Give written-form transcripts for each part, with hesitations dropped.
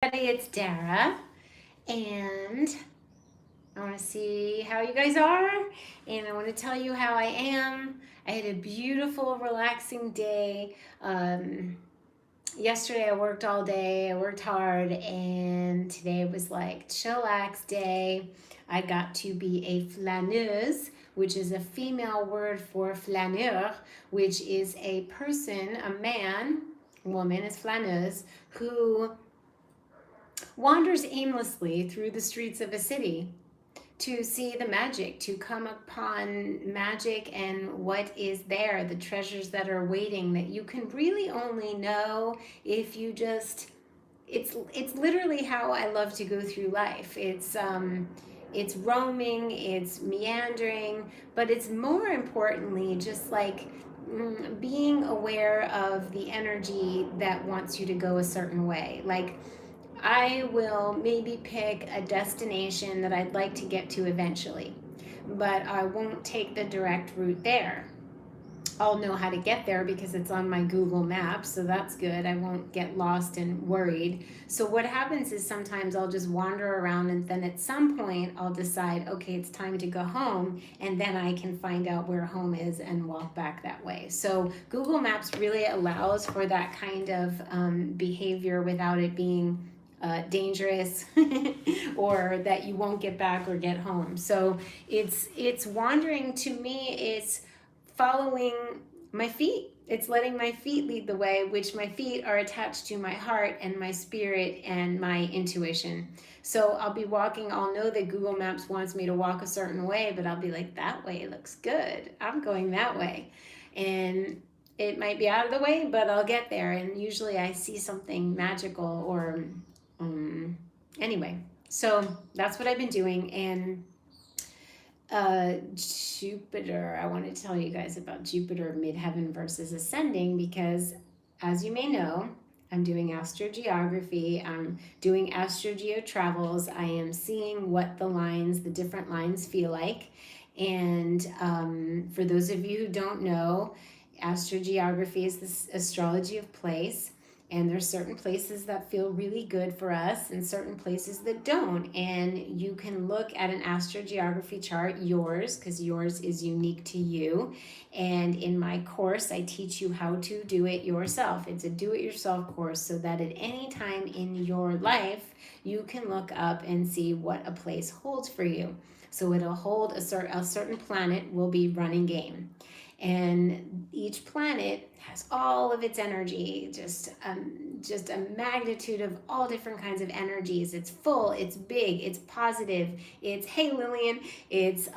It's Dara, and I want to see how you guys are, and I want to tell you how I am. I had a beautiful, relaxing day. Yesterday I worked all day, I worked hard, and today was like chillax day. I got to be a flâneuse, which is a female word for flaneur, which is a person, a man, woman is flâneuse, who wanders aimlessly through the streets of a city to see the magic, to come upon magic and what is there, the treasures that are waiting that you can really only know if you just it's literally how I love to go through life. It's roaming, it's meandering, but it's more importantly just like being aware of the energy that wants you to go a certain way. Like I will maybe pick a destination that I'd like to get to eventually, but I won't take the direct route there. I'll know how to get there because it's on my Google Maps, so that's good. I won't get lost and worried. So, what happens is sometimes I'll just wander around, and then at some point I'll decide, okay, it's time to go home, and then I can find out where home is and walk back that way. So, Google Maps really allows for that kind of behavior without it being dangerous or that you won't get back or get home. So it's wandering. To me, it's following my feet. It's letting my feet lead the way, which my feet are attached to my heart and my spirit and my intuition. So I'll be walking, I'll know that Google Maps wants me to walk a certain way, but I'll be like, that way looks good, I'm going that way. And it might be out of the way, but I'll get there. And usually I see something magical or anyway, so that's what I've been doing. And Jupiter, I want to tell you guys about Jupiter midheaven versus ascending because, as you may know, I'm doing astrogeography. I'm doing astrogeo travels. I am seeing what the different lines feel like. And for those of you who don't know, astrogeography is this astrology of place. And there's certain places that feel really good for us and certain places that don't. And you can look at an astrogeography chart, yours, because yours is unique to you. And in my course, I teach you how to do it yourself. It's a do-it-yourself course so that at any time in your life, you can look up and see what a place holds for you. So it'll hold a certain planet will be running game. And each planet has all of its energy, just a magnitude of all different kinds of energies. It's full, it's big, it's positive, it's hey Lillian, it's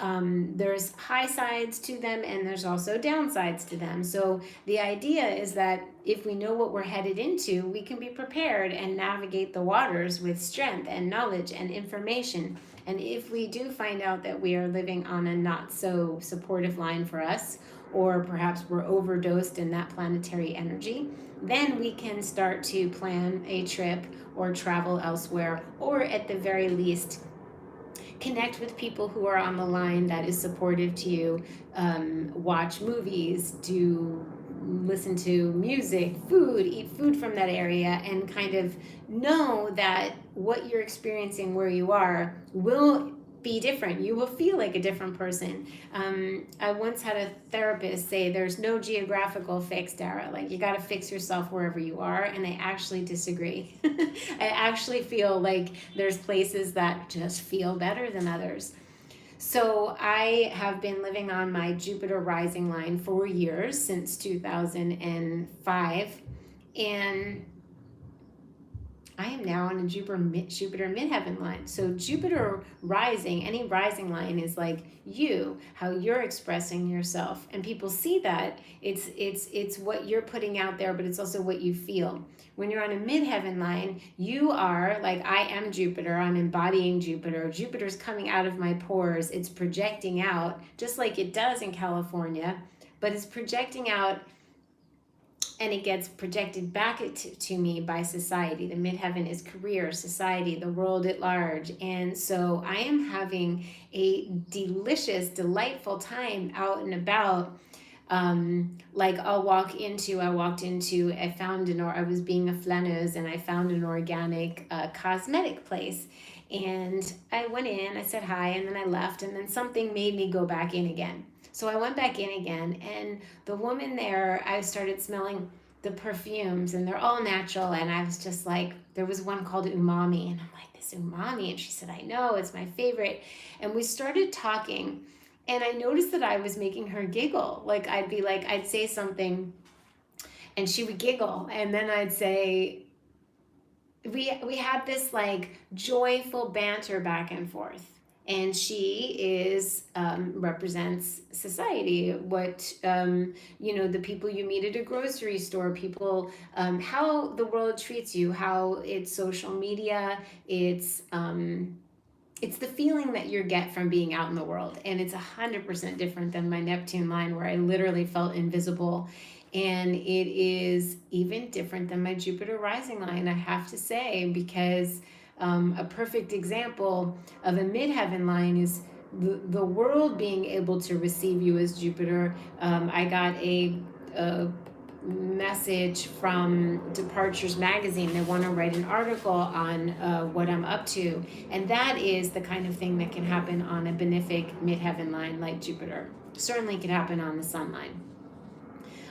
there's high sides to them and there's also downsides to them. So the idea is that if we know what we're headed into, we can be prepared and navigate the waters with strength and knowledge and information. And if we do find out that we are living on a not so supportive line for us, or perhaps we're overdosed in that planetary energy, then we can start to plan a trip or travel elsewhere, or at the very least, connect with people who are on the line that is supportive to you, watch movies, listen to music, eat food from that area, and kind of know that what you're experiencing where you are will be different. You will feel like a different person. I once had a therapist say there's no geographical fix, Dara. Like you got to fix yourself wherever you are. And I actually disagree. I actually feel like there's places that just feel better than others. So I have been living on my Jupiter rising line for years, since 2005. And I am now on a Jupiter midheaven line. So Jupiter rising, any rising line is like you, how you're expressing yourself, and people see that. It's what you're putting out there, but it's also what you feel. When you're on a midheaven line, you are like, I am Jupiter. I'm embodying Jupiter. Jupiter's coming out of my pores. It's projecting out, just like it does in California, but it's projecting out. And it gets projected back to me by society. The midheaven is career, society, the world at large. And so I am having a delicious, delightful time out and about, Like I was being a flaneuse and I found an organic cosmetic place. And I went in, I said hi, and then I left, and then something made me go back in again. So I went back in again, and the woman there, I started smelling the perfumes, and they're all natural. And I was just like, there was one called Umami, and I'm like, this Umami? And she said, I know, it's my favorite. And we started talking, and I noticed that I was making her giggle. Like, I'd say something, and she would giggle, and then I'd say, we had this like joyful banter back and forth. And she is represents society, what the people you meet at a grocery store, people, how the world treats you, how it's social media, it's the feeling that you get from being out in the world. And it's 100% different than my Neptune line, where I literally felt invisible. And it is even different than my Jupiter rising line, I have to say, because a perfect example of a midheaven line is the world being able to receive you as Jupiter. I got a message from Departures magazine. They want to write an article on what I'm up to, and that is the kind of thing that can happen on a benefic midheaven line like Jupiter. Certainly could happen on the sun line.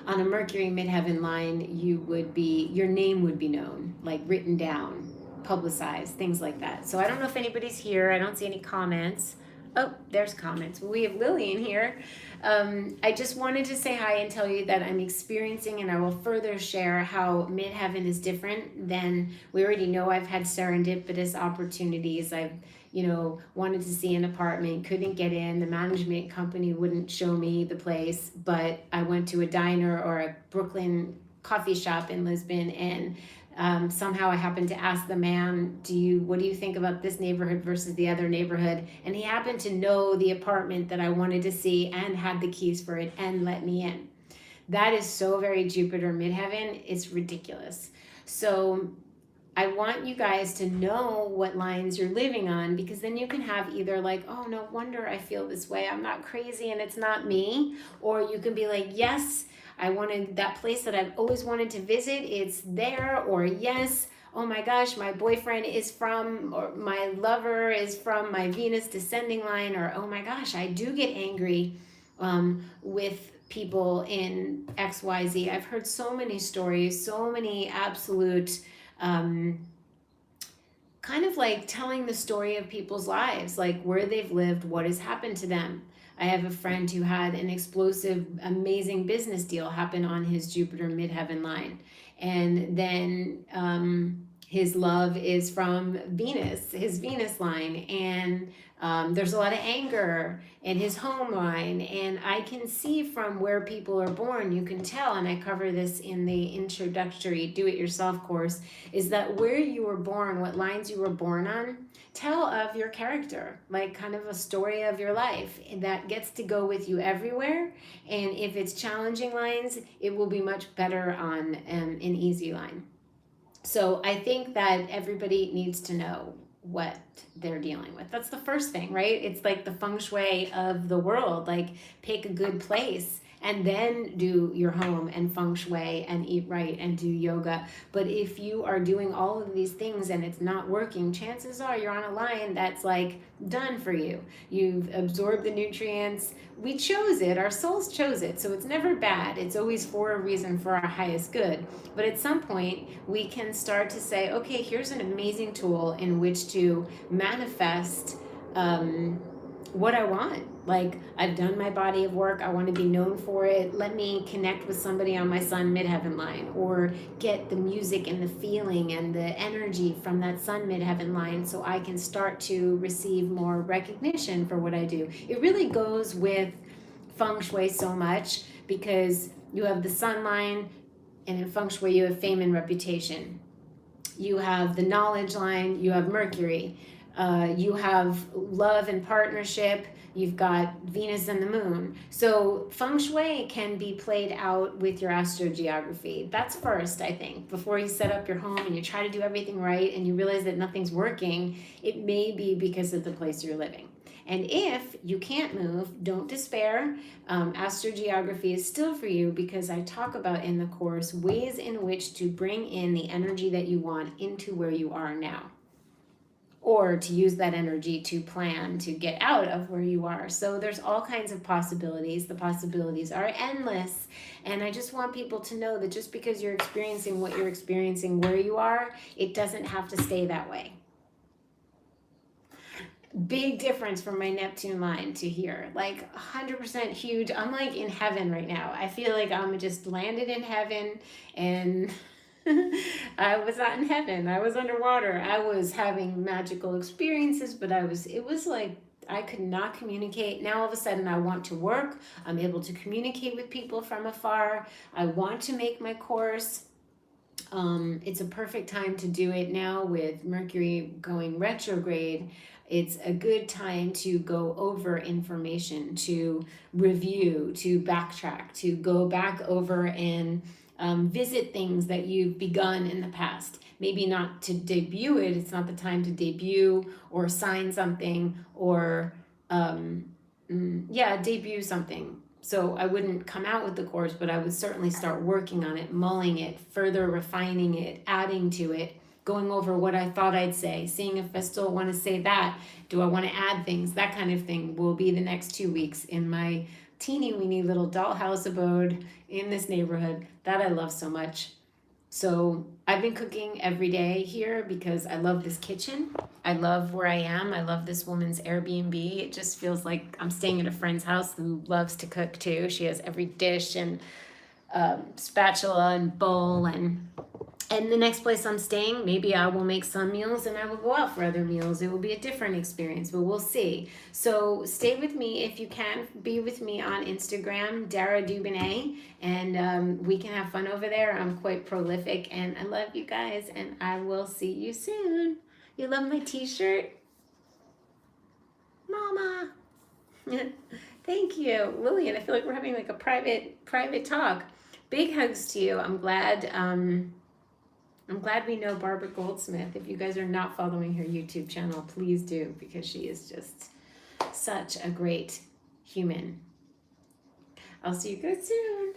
On a Mercury midheaven line, your name would be known, like written down, publicized, things like that. So I don't know if anybody's here. I don't see any comments. Oh, there's comments. We have Lillian here. I just wanted to say hi and tell you that I'm experiencing, and I will further share how midheaven is different than, we already know I've had serendipitous opportunities. I've wanted to see an apartment, couldn't get in. The management company wouldn't show me the place, but I went to a diner or a Brooklyn coffee shop in Lisbon, and somehow I happened to ask the man, what do you think about this neighborhood versus the other neighborhood? And he happened to know the apartment that I wanted to see and had the keys for it and let me in. That is so very Jupiter midheaven. It's ridiculous. So I want you guys to know what lines you're living on, because then you can have either like, oh, no wonder I feel this way, I'm not crazy and it's not me. Or you can be like, yes, I wanted that place that I've always wanted to visit, it's there. Or yes, oh my gosh, my boyfriend is from, or my lover is from my Venus descending line. Or oh my gosh, I do get angry with people in XYZ. I've heard so many stories, so many absolute kind of like telling the story of people's lives, like where they've lived, what has happened to them. I have a friend who had an explosive, amazing business deal happen on his Jupiter midheaven line. And then his love is from Venus, his Venus line. And there's a lot of anger in his home line. And I can see from where people are born, you can tell, and I cover this in the introductory do-it-yourself course, is that where you were born, what lines you were born on, tell of your character, like kind of a story of your life that gets to go with you everywhere. And if it's challenging lines, it will be much better on an easy line. So I think that everybody needs to know what they're dealing with. That's the first thing, right? It's like the feng shui of the world. Like, pick a good place and then do your home and feng shui and eat right and do yoga. But if you are doing all of these things and it's not working, chances are you're on a line that's like done for you. You've absorbed the nutrients. We chose it, our souls chose it. So it's never bad. It's always for a reason, for our highest good. But at some point we can start to say, okay, here's an amazing tool in which to manifest what I want. Like, I've done my body of work, I want to be known for it. Let me connect with somebody on my sun midheaven line, or get the music and the feeling and the energy from that sun midheaven line so I can start to receive more recognition for what I do. It really goes with feng shui so much, because you have the sun line, and in feng shui you have fame and reputation. You have the knowledge line, you have Mercury. You have love and partnership, you've got Venus and the moon. So feng shui can be played out with your astrogeography. That's first, I think. Before you set up your home and you try to do everything right and you realize that nothing's working, it may be because of the place you're living. And if you can't move, don't despair. Astrogeography is still for you, because I talk about in the course ways in which to bring in the energy that you want into where you are now, or to use that energy to plan to get out of where you are. So there's all kinds of possibilities. The possibilities are endless. And I just want people to know that just because you're experiencing what you're experiencing where you are, it doesn't have to stay that way. Big difference from my Neptune line to here, like 100% huge. I'm like in heaven right now. I feel like I'm just landed in heaven, and I was not in heaven. I was underwater. I was having magical experiences, but it was like I could not communicate. Now all of a sudden I want to work. I'm able to communicate with people from afar. I want to make my course. It's a perfect time to do it now with Mercury going retrograde. It's a good time to go over information, to review, to backtrack, to go back over and visit things that you've begun in the past. Maybe not to debut it. It's not the time to debut or sign something or, debut something. So I wouldn't come out with the course, but I would certainly start working on it, mulling it, further refining it, adding to it, going over what I thought I'd say, seeing if I still want to say that. Do I want to add things? That kind of thing will be the next 2 weeks in my teeny weeny little dollhouse abode in this neighborhood that I love so much. So I've been cooking every day here because I love this kitchen. I love where I am. I love this woman's Airbnb. It just feels like I'm staying at a friend's house who loves to cook too. She has every dish and spatula and bowl, and the next place I'm staying, maybe I will make some meals and I will go out for other meals. It will be a different experience, but we'll see. So stay with me if you can. Be with me on Instagram, Dara Dubonnet, and we can have fun over there. I'm quite prolific, and I love you guys, and I will see you soon. You love my t-shirt? Mama. Thank you. Lillian, I feel like we're having like a private talk. Big hugs to you. I'm glad we know Barbara Goldsmith. If you guys are not following her YouTube channel, please do, because she is just such a great human. I'll see you guys soon.